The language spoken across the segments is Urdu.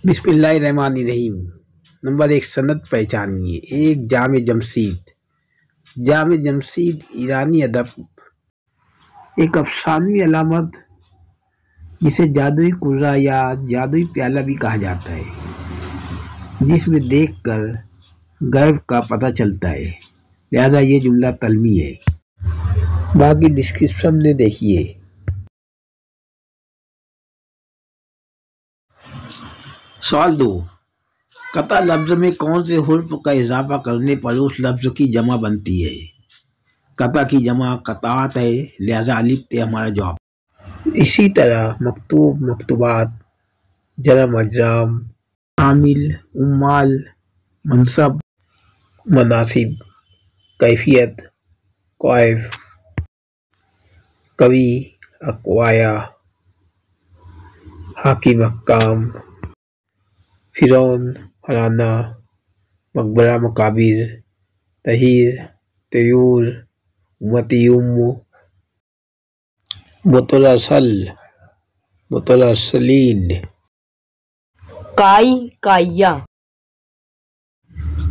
بسم اللہ الرحمن الرحیم۔ نمبر 1، سند پہچانیے۔ ایک جامع جمشید۔ جامع جمشید ایرانی ادب ایک افسانوی علامت جسے جادوئی کرہ یا جادوئی پیالہ بھی کہا جاتا ہے، جس میں دیکھ کر غیب کا پتہ چلتا ہے، لہذا یہ جملہ طلمی ہے۔ باقی ڈسکرپشن میں دیکھیے۔ سوال 2، قطع لفظ میں کون سے حرف کا اضافہ کرنے پر اس لفظ کی جمع بنتی ہے؟ قطع کی جمع قطعات ہے، لہذا الف تے ہمارا جواب۔ اسی طرح مکتوب، مکتوبات، جرم، اجرام، عامل، عمال، منصب، مناصب، کیفیت، کوائف، قوی، اقوایا، حاکم، حکام، فرعون، فراعنہ، مقبرہ، مقابر، طہیر، طیور، امتی، مترسل، مترسلین، کائی، کائیا۔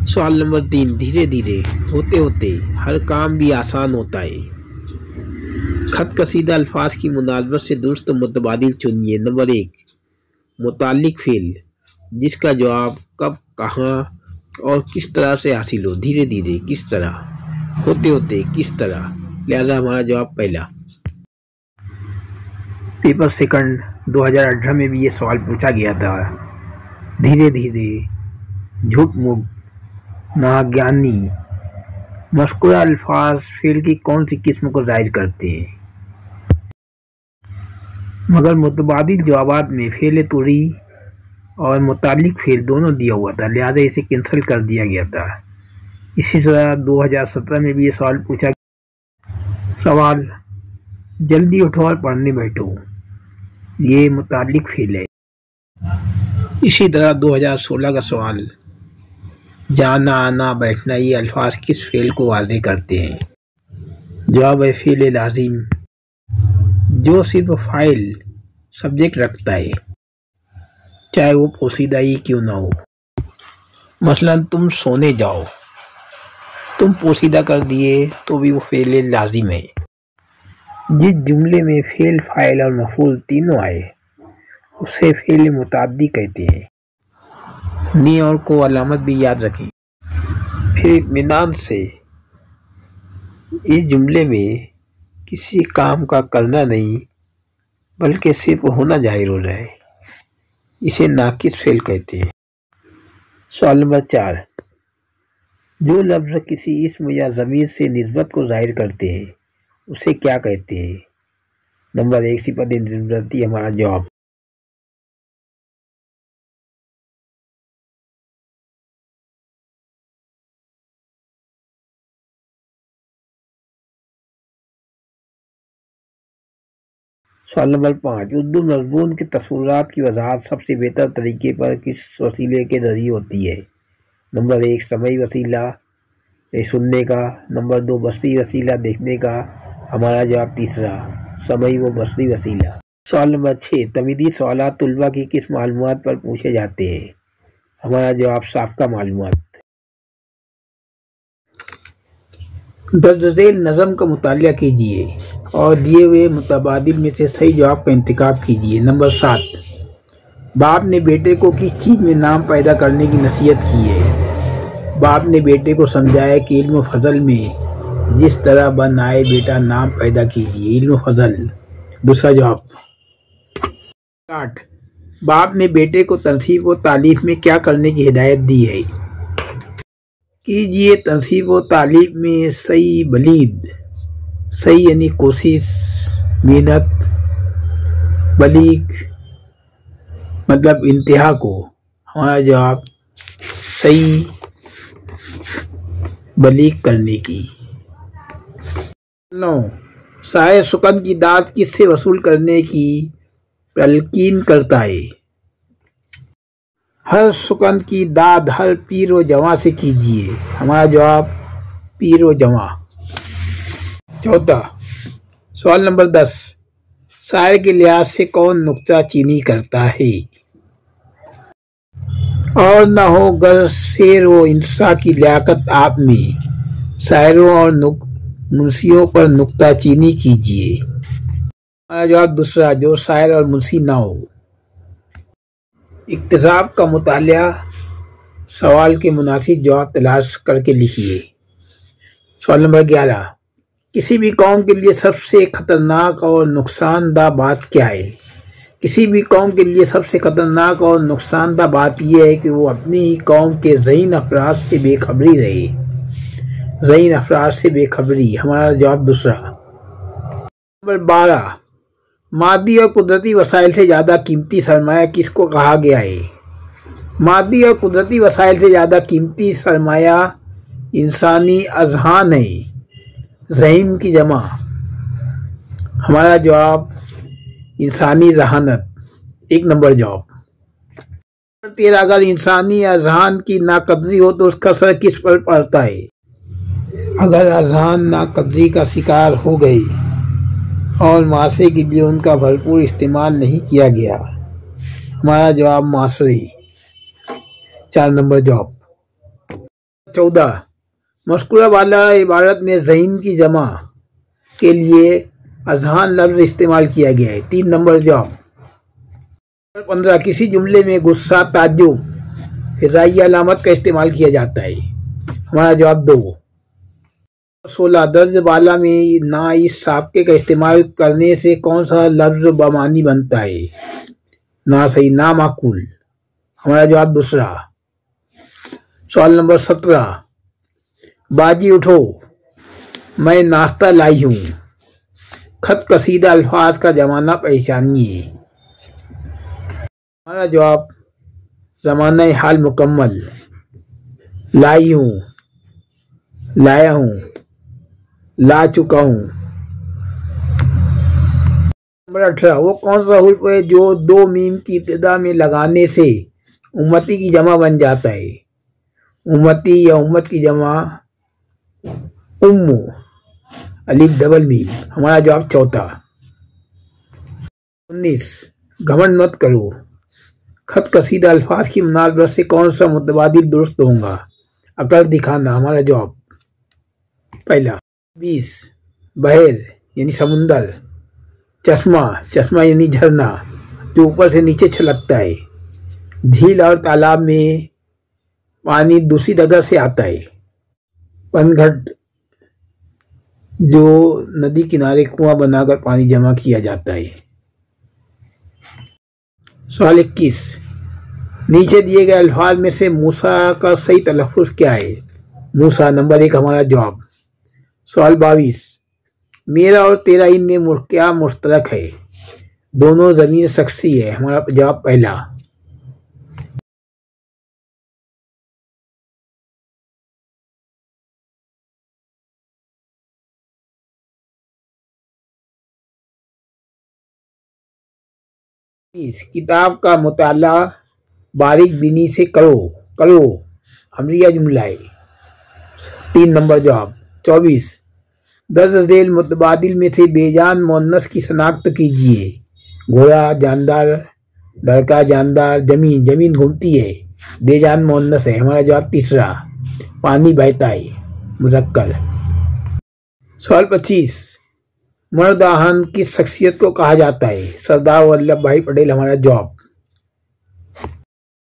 سوال نمبر 3، دھیرے دھیرے ہوتے ہوتے ہر کام بھی آسان ہوتا ہے۔ خط کشیدہ الفاظ کی مناسبت سے درست متبادل چنیے۔ نمبر 1، متعلق فعل جس کا جواب کب، کہاں اور کس طرح سے حاصل ہو۔ دھیرے دھیرے کس طرح، ہوتے ہوتے کس طرح، لہذا ہمارا جواب پہلا۔ پیپر سیکنڈ 2018 میں بھی یہ سوال پوچھا گیا تھا۔ دھیرے دھیرے، جھک مک، ناگہانی، مذکورہ الفاظ فعل کی کون سی قسم کو ظاہر کرتے ہیں؟ مگر متبادل جوابات میں فعل طوری اور متعلق فعل دونوں دیا ہوا تھا، لہذا اسے کینسل کر دیا گیا تھا۔ اسی طرح 2017 میں بھی یہ سوال پوچھا گیا۔ سوال، جلدی اٹھو اور پڑھنے بیٹھو، یہ متعلق فعل ہے۔ اسی طرح 2016 کا سوال، جانا، آنا، بیٹھنا، یہ الفاظ کس فعل کو واضح کرتے ہیں؟ جواب ہے فعل لازم، جو صرف فاعل سبجیکٹ رکھتا ہے، چاہے وہ پوشیدہ ہی کیوں نہ ہو۔ مثلا تم سونے جاؤ، تم پوشیدہ کر دیے تو بھی وہ فعل لازم ہے۔ جس جملے میں فعل، فاعل اور مفعول تینوں آئے اسے فعل متعدی کہتے ہیں۔ نی اور کو علامت بھی یاد رکھیں۔ پھر اطمینان سے اس جملے میں کسی کام کا کرنا نہیں بلکہ صرف ہونا ظاہر ہو رہا ہے، اسے ناقص فعل کہتے ہیں۔ سوال نمبر 4، جو لفظ کسی اسم یا ضمیر سے نسبت کو ظاہر کرتے ہیں اسے کیا کہتے ہیں؟ نمبر 1، صفت نسبتی ہمارا جواب۔ سوال نمبر 5، اردو مضمون کے تصورات کی وضاحت سب سے بہتر طریقے پر کس وسیلے کے ذریعے ہوتی ہے؟ نمبر 1، سمعی وسیلہ سننے کا، نمبر 2، بصری وسیلہ دیکھنے کا، ہمارا جواب تیسرا، سمعی و بصری وسیلہ۔ سوال نمبر 6، تمہیدی سوالات طلباء کی کس معلومات پر پوچھے جاتے ہیں؟ ہمارا جواب سابقہ معلومات۔ درج ذیل نظم کا مطالعہ کیجیے اور دیے ہوئے متبادل میں سے صحیح جواب کا انتخاب کیجیے۔ نمبر 7، باپ نے بیٹے کو کس چیز میں نام پیدا کرنے کی نصیحت کی ہے؟ باپ نے بیٹے کو سمجھایا کہ علم و فضل میں جس طرح بن آئے بیٹا نام پیدا کیجیے، علم و فضل، دوسرا جواب۔ 8، باپ نے بیٹے کو تنصیب و تالیف میں کیا کرنے کی ہدایت دی ہے؟ کیجیے تنصیب و تالیف میں سعی بلید، سعی یعنی کوشش، محنت، بلیغ مطلب انتہا کو، ہمارا جواب سعی بلیغ کرنے کی۔ 9، شاعر سکن کی داد کس سے وصول کرنے کی تلقین کرتا ہے؟ ہر سکن کی داد ہر پیر و جواں سے کیجیے، ہمارا جواب پیر و جواں۔ 14، سوال نمبر 10، شاعر کے لحاظ سے کون نکتہ چینی کرتا ہے؟ اور نہ ہو گر شعر و انصا کی لیاقت آپ میں، شاعروں اور منشیوں پر نکتہ چینی کیجیے۔ ہمارا جواب دوسرا، جو شاعر اور منشی نہ ہو۔ اکتساب کا مطالعہ، سوال کے مناسب جواب تلاش کر کے لکھیے۔ سوال نمبر 11، کسی بھی قوم کے لیے سب سے خطرناک اور نقصان دہ بات کیا ہے؟ کسی بھی قوم کے لیے سب سے خطرناک اور نقصان دہ بات یہ ہے کہ وہ اپنی ہی قوم کے ذہین افراد سے بے خبری رہے۔ ذہین افراد سے بے خبری، ہمارا جواب دوسرا۔ نمبر 12، مادی اور قدرتی وسائل سے زیادہ قیمتی سرمایہ کس کو کہا گیا ہے؟ مادی اور قدرتی وسائل سے زیادہ قیمتی سرمایہ انسانی اذہان ہے، ذہن کی جمع، ہمارا جواب انسانی ذہانت، 1 نمبر جواب۔ نمبر 13، اگر انسانی اذہان کی ناقدری ہو تو اس کا اثر کس پر پڑتا ہے؟ اگر اذہان ناقدری کا شکار ہو گئے اور معاشرے کے لیے ان کا بھرپور استعمال نہیں کیا گیا، ہمارا جواب معاشرے، 4 نمبر جواب۔ 14، مذکورہ والا عبارت میں ذہن کی جمع کے لیے اذہان لفظ استعمال کیا گیا ہے، 3 نمبر جواب۔ 15، کسی جملے میں غصہ، تعجب، فضائی علامت کا استعمال کیا جاتا ہے، ہمارا جواب 2۔ 16، درج بالا میں نہ اس سابقے کا استعمال کرنے سے کون سا لفظ بمعنی بنتا ہے؟ نہ صحیح، نا معقول، ہمارا جواب دوسرا۔ سوال نمبر 17، باجی اٹھو میں ناشتہ لائی ہوں، خط کشیدہ الفاظ کا زمانہ پہچانیے، ہمارا جواب زمانہ حال مکمل، لائی ہوں، لایا ہوں، لا چکا ہوں۔ نمبر 18، وہ کون سا حرف ہے جو 2 میم کی ابتدا میں لگانے سے امتی کی جمع بن جاتا ہے؟ امتی یا امت کی جمع امو، الف ڈبل میم، ہمارا جواب چوتھا۔ 19، گھمنڈ مت کرو، خط کشیدہ الفاظ کی مناسبت سے کون سا متبادل درست ہوگا؟ عقل دکھانا، ہمارا جواب پہلا۔ 20، بحر یعنی سمندر، چشمہ، چشمہ یعنی جھرنا جو اوپر سے نیچے چھلکتا ہے، جھیل اور تالاب میں پانی دوسری جگہ سے آتا ہے، پنگھٹ جو ندی کنارے کنواں بنا کر پانی جمع کیا جاتا ہے۔ سوال 21، نیچے دیے گئے الفاظ میں سے موسیٰ کا صحیح تلفظ کیا ہے؟ موسیٰ، نمبر 1 ہمارا جواب۔ سوال 22، میرا اور تیرا ان میں کیا مشترک ہے؟ دونوں ضمیر شخصی ہے، ہمارا جواب پہلا۔ کتاب کا مطالعہ باریک بینی سے کرو امریہ جملہ ہے، 3 نمبر جواب۔ 24، درج ذیل متبادل میں سے بے جان مؤنث کی شناخت کیجیے۔ گھوڑا جاندار، لڑکا جاندار، زمین، زمین گھومتی ہے، بے جان مؤنث ہے، ہمارا جواب تیسرا۔ پانی بہتا ہے، مذکر۔ سوال 25، مرد آہن کس شخصیت کو کہا جاتا ہے؟ سردار ولبھ بھائی پٹیل، ہمارا جواب۔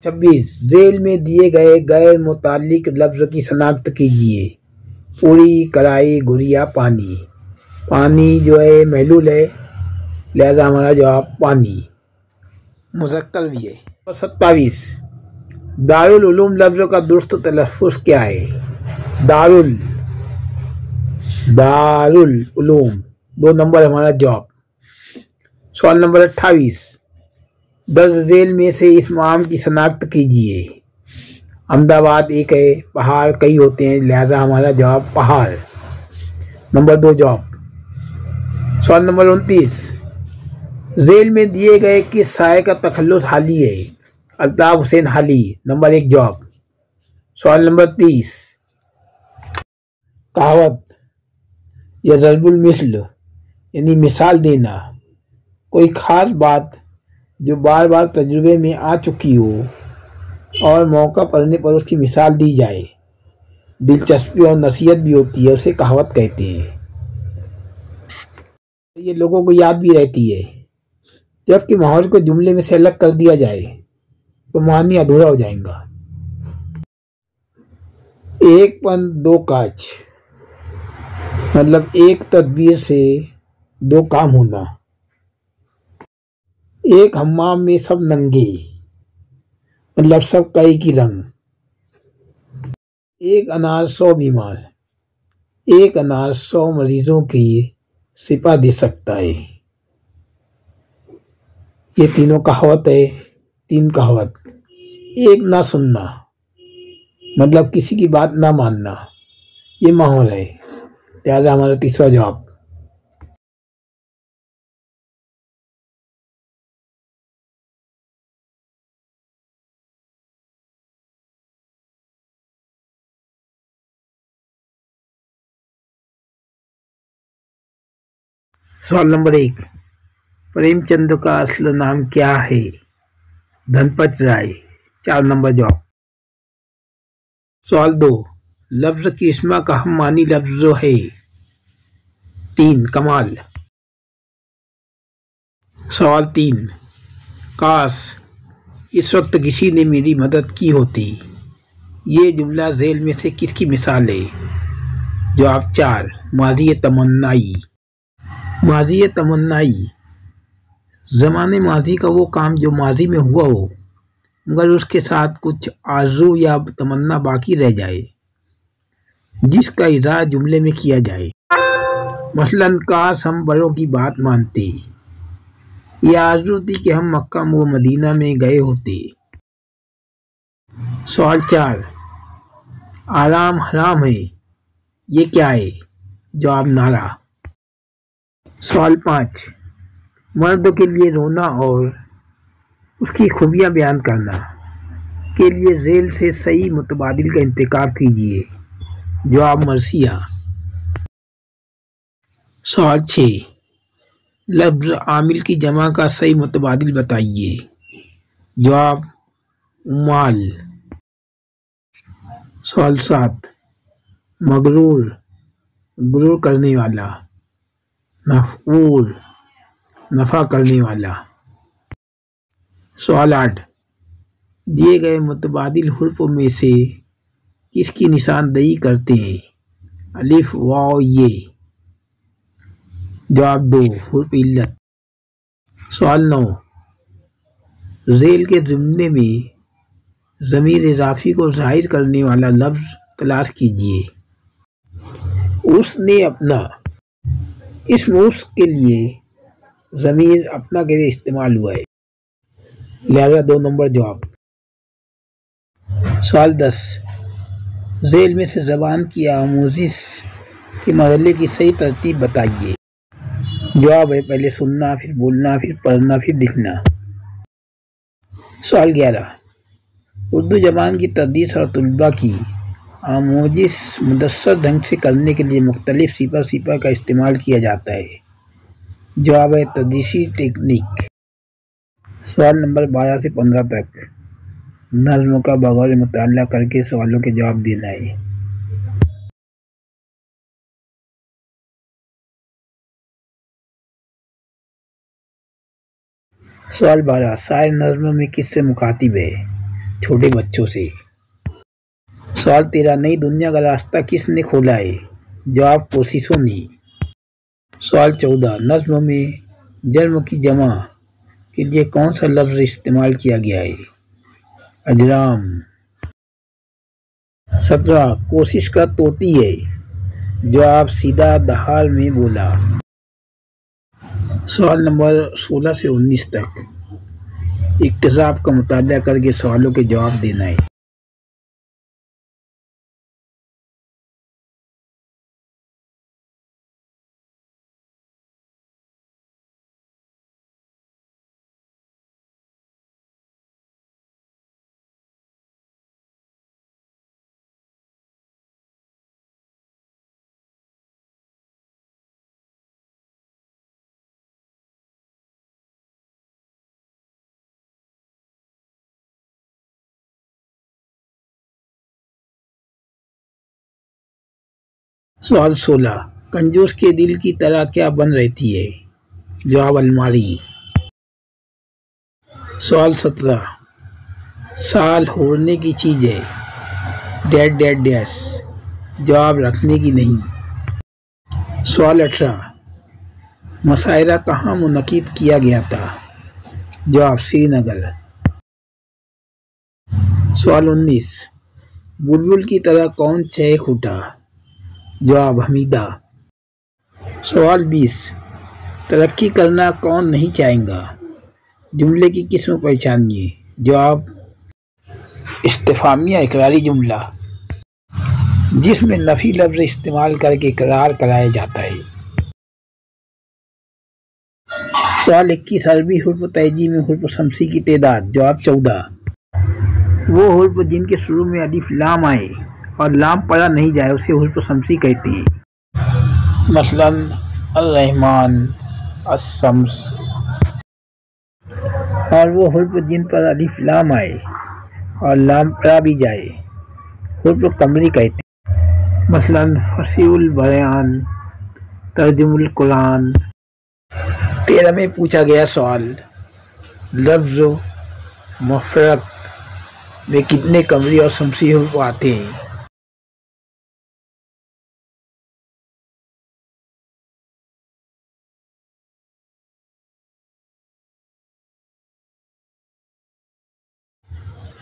26، ذیل میں دیے گئے غیر متعلق لفظ کی شناخت کیجیے۔ پوری، کڑھائی، گڑیا، پانی۔ پانی جو ہے محلول ہے، لہذا ہمارا جواب پانی، مذکر بھی ہے۔ 27، دارالعلوم لفظ کا درست تلفظ کیا ہے؟ دارالعلوم، 2 نمبر ہمارا جواب۔ سوال نمبر 28، درج ذیل میں سے اس مقام کی شناخت کیجیے۔ احمد آباد ایک ہے، پہاڑ کئی ہوتے ہیں، لہذا ہمارا جواب پہاڑ، نمبر 2 جواب۔ سوال نمبر 29، ذیل میں دیے گئے کس شاعر کا تخلص حالی ہے؟ الطاف حسین حالی، نمبر 1 جواب۔ سوال نمبر 30، کہاوت یا ضرب المثل یعنی مثال دینا، کوئی خاص بات جو بار بار تجربے میں آ چکی ہو، اور موقع پڑنے پر اس کی مثال دی جائے، دلچسپی اور نصیحت بھی ہوتی ہے، اسے کہاوت کہتے ہیں۔ یہ لوگوں کو یاد بھی رہتی ہے۔ جبکہ ماحول کو جملے میں سے الگ کر دیا جائے تو معنی ادھورا ہو جائے گا۔ ایک پن دو کاج، مطلب ایک تدبیر سے دو کام ہونا۔ ایک حمام میں سب ننگے، مطلب سب کا ایک ہی رنگ۔ ایک انار 100 بیمار، ایک انار 100 مریضوں کی شفا دے سکتا ہے۔ یہ تینوں کہاوت ہے، تین کہاوت۔ ایک نہ سننا، مطلب کسی کی بات نہ ماننا، یہ ماحول ہے، لہذا ہمارا تیسرا جواب۔ سوال نمبر 1، پریم چند کا اصل نام کیا ہے؟ دھنپت رائے۔ 4 نمبر جواب۔ سوال 2، لفظ کرشمہ کا ہم معنی لفظ ہے؟ 3 کمال۔ سوال 3، کاش اس وقت کسی نے میری مدد کی ہوتی، یہ جملہ ذیل میں سے کس کی مثال ہے؟ جواب 4، ماضی تمنائی۔ ماضی تمنائی زمانے ماضی کا وہ کام جو ماضی میں ہوا ہو مگر اس کے ساتھ کچھ آرزو یا تمنا باقی رہ جائے، جس کا اظہار جملے میں کیا جائے۔ مثلاً کاش ہم بڑوں کی بات مانتے، یہ آرزو تھی کہ ہم مکہ و مدینہ میں گئے ہوتے۔ سوال 4، آرام حرام ہے، یہ کیا ہے؟ جواب نعرہ۔ سوال 5، مرد کے لیے رونا اور اس کی خوبیاں بیان کرنا کے لیے ذیل سے صحیح متبادل کا انتخاب کیجیے۔ جواب مرثیہ۔ سوال 6، لفظ عامل کی جمع کا صحیح متبادل بتائیے۔ جواب عمال۔ سوال 7، مغرور غرور کرنے والا، مفعول نفع کرنے والا۔ سوال 8، دیے گئے متبادل حروف میں سے کس کی نشاندہی کرتے ہیں؟ الف، واو، یہ۔ جواب 2، حرف علت۔ سوال 9، ذیل کے ضمن میں ضمیر اضافی کو ظاہر کرنے والا لفظ تلاش کیجیے۔ اس نے اپنا، اسم اس کے لیے ضمیر اپنا کے لیے استعمال ہوا ہے، لہذا 2 نمبر جواب۔ سوال 10، ذیل میں سے زبان کی آموزش کے مرحلے کی صحیح ترتیب بتائیے۔ جواب ہے پہلے سننا، پھر بولنا، پھر پڑھنا، پھر لکھنا۔ سوال 11، اردو زبان کی تدریس اور طلباء کی آموزش مدثر ڈھنگ سے کرنے کے لیے مختلف سپہ کا استعمال کیا جاتا ہے۔ جواب ہے تدریسی ٹیکنیک۔ سوال نمبر 12 سے 15 تک نظم کا بغور مطالعہ کر کے سوالوں کے جواب دینا ہے۔ سوال 12، شاعر نظم میں کس سے مخاطب ہے؟ چھوٹے بچوں سے۔ سوال 13، نئی دنیا کا راستہ کس نے کھولا ہے؟ جواب کوششوں نے۔ سوال 14، نظم میں جرم کی جمع کے لیے کون سا لفظ استعمال کیا گیا ہے؟ اجرام۔ 17، کوشش کا طوطی ہے، جواب سیدھا دہار میں بولا۔ سوال نمبر 16 سے 19 تک اکتساب کا مطالعہ کر کے سوالوں کے جواب دینا ہے۔ سوال 16 کنجوس کے دل کی طرح کیا بن رہتی ہے؟ جواب الماری۔ سوال 17 سال ہوڑنے کی چیز ہے ڈیڈ ڈیڈ ڈیش، جواب رکھنے کی نہیں۔ سوال 18 مشاعرہ کہاں منعقد کیا گیا تھا؟ جواب سری نگر۔ سوال 19 بلبل کی طرح کون چہک اٹھا؟ جواب حمیدہ۔ سوال 20 ترقی کرنا کون نہیں چاہیں گا؟ جملے کی قسم پہچانیے۔ جواب استفہامیہ اقراری جملہ جس میں نفی لفظ استعمال کر کے اقرار کرایا جاتا ہے۔ سوال 21 عربی حرف تہجی میں حرف شمسی کی تعداد؟ جواب 14۔ وہ حرف جن کے شروع میں الف لام آئے اور لام پڑھا نہیں جائے اسے حرف شمسی کہتے ہیں، مثلا الرحمن، الشمس۔ اور وہ حرف جن پر الف لام آئے اور لام پڑھا بھی جائے حرف قمری کہتے ہیں، مثلا فصیح البیان، ترجم القرآن۔ 13 میں پوچھا گیا سوال لفظ مفرد میں کتنے قمری اور شمسی حروف آتے ہیں؟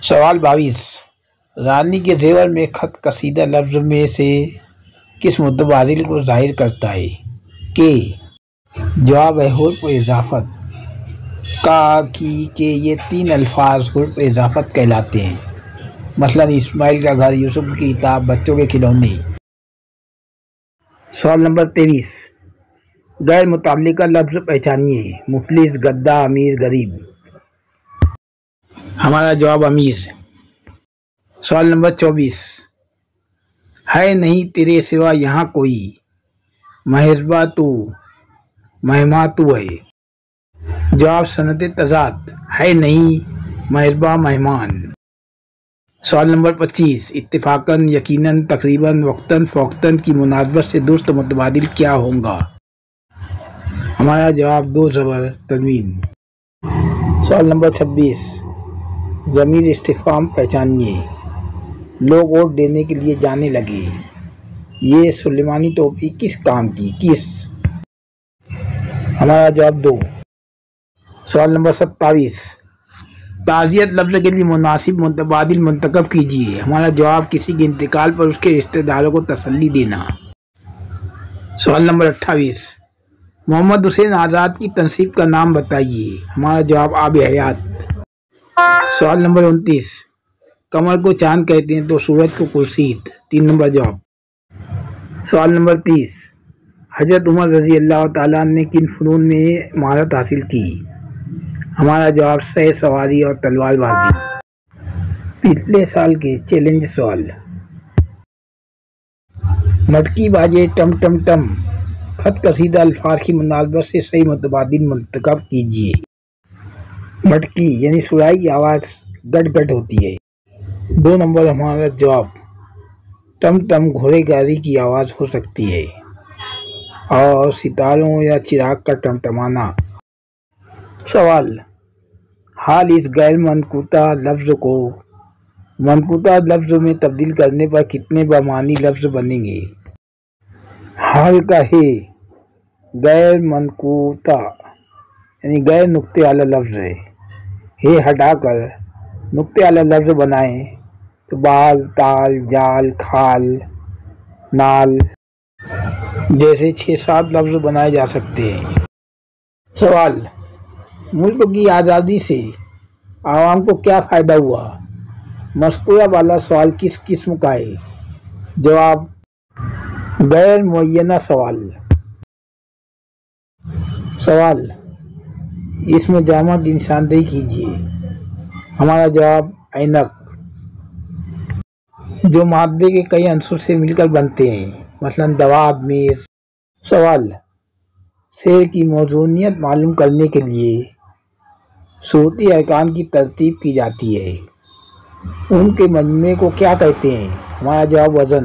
سوال 22 رانی کے زیور میں خط کشیدہ لفظ میں سے کس متبادل کو ظاہر کرتا ہے؟ کہ جواب ہے حرف اضافت۔ کا، کی، کے یہ تین الفاظ حرف اضافت کہلاتے ہیں، مثلا اسماعیل کا گھر، یوسف کی کتاب، بچوں کے کھلونے۔ سوال نمبر 23 غیر متعلقہ لفظ پہچانیے۔ مفلس، گدھا، امیر، غریب۔ ہمارا جواب امیر۔ سوال نمبر 24 ہے نہیں تیرے سوا یہاں کوئی، مہرباں تو، مہماں تو ہے، جواب صنعت تضاد، ہے نہیں، مہرباں، مہمان۔ سوال نمبر 25 اتفاقاً، یقیناً، تقریباً، وقتاً فوقتاً کی مناسبت سے درست متبادل کیا ہوگا؟ ہمارا جواب دو زبر تنوین۔ سوال نمبر 26 ضمیر استفہام پہچانیے۔ لوگ ووٹ دینے کے لیے جانے لگے، یہ سلیمانی ٹوپی کس کام کی؟ کس؟ ہمارا جواب دو۔ سوال نمبر 27 تعزیت لفظ کے لیے مناسب متبادل منتخب کیجیے۔ ہمارا جواب کسی کے انتقال پر اس کے رشتہ داروں کو تسلی دینا۔ سوال نمبر 28 محمد حسین آزاد کی تنصیب کا نام بتائیے۔ ہمارا جواب آب حیات۔ سوال نمبر 29 کمر کو چاند کہتے ہیں تو سورج کو خورشید۔ 3 نمبر جواب۔ سوال نمبر 30 حضرت عمر رضی اللہ تعالیٰ عنہ نے کن فنون میں مہارت حاصل کی؟ ہمارا جواب سہ سواری اور تلوار بازی۔ پچھلے سال کے چیلنج سوال مٹکی باجے ٹم ٹم ٹم خط کشیدہ الفاظ کی مناسبت سے صحیح متبادل منتخب کیجیے۔ مٹکی یعنی سرائی کی آواز گٹ گٹ ہوتی ہے۔ 2 نمبر ہمارا جواب ٹم ٹم گھوڑے گاڑی کی آواز ہو سکتی ہے، اور ستاروں یا چراغ کا ٹمٹمانا۔ سوال حال اس غیر منقوطہ لفظ کو منقوطہ لفظ میں تبدیل کرنے پر کتنے بامعنی لفظ بنیں گے؟ حال کا ہے غیر منقوطہ یعنی غیر نقطے والا لفظ ہے ہٹا کر نقطے والا لفظ بنائیں تو بال، تال، جال، کھال، نال جیسے 6-7 لفظ بنائے جا سکتے ہیں۔ سوال ملک کی آزادی سے عوام کو کیا فائدہ ہوا؟ مذکورہ والا سوال کس قسم کا ہے؟ جواب غیر معینہ سوال۔ سوال اس میں جامع کی نشاندہی کیجیے۔ ہمارا جواب اینک، جو مادے کے کئی عنصر سے مل کر بنتے ہیں، مثلا دواب، میز۔ سوال شعر کی موزونیت معلوم کرنے کے لیے صوتی ارکان کی ترتیب کی جاتی ہے، ان کے مجموعے کو کیا کہتے ہیں؟ ہمارا جواب وزن۔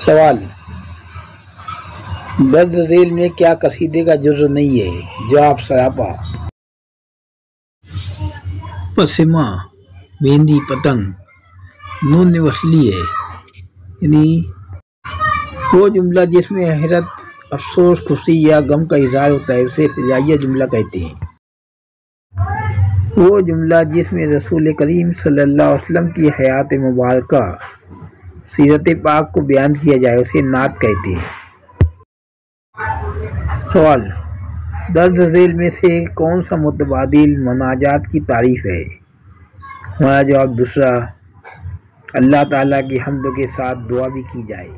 سوال: درج ذیل میں کیا قصیدے کا جز نہیں ہے؟ جواب: سراپا۔ پسمہ، مہندی، پتنگ، نون وصلی ہے، یعنی وہ جملہ جس میں حیرت، افسوس، خوشی یا غم کا اظہار ہوتا ہے اسے فجائیہ جملہ کہتے ہیں۔ وہ جملہ جس میں رسول کریم صلی اللہ علیہ وسلم کی حیات مبارکہ، سیرت پاک کو بیان کیا جائے اسے نعت کہتے ہیں۔ سوال: درج ذیل میں سے کون سا متبادل مناجات کی تعریف ہے؟ ہمارا جواب دوسرا، اللہ تعالیٰ کی حمد کے ساتھ دعا بھی کی جائے۔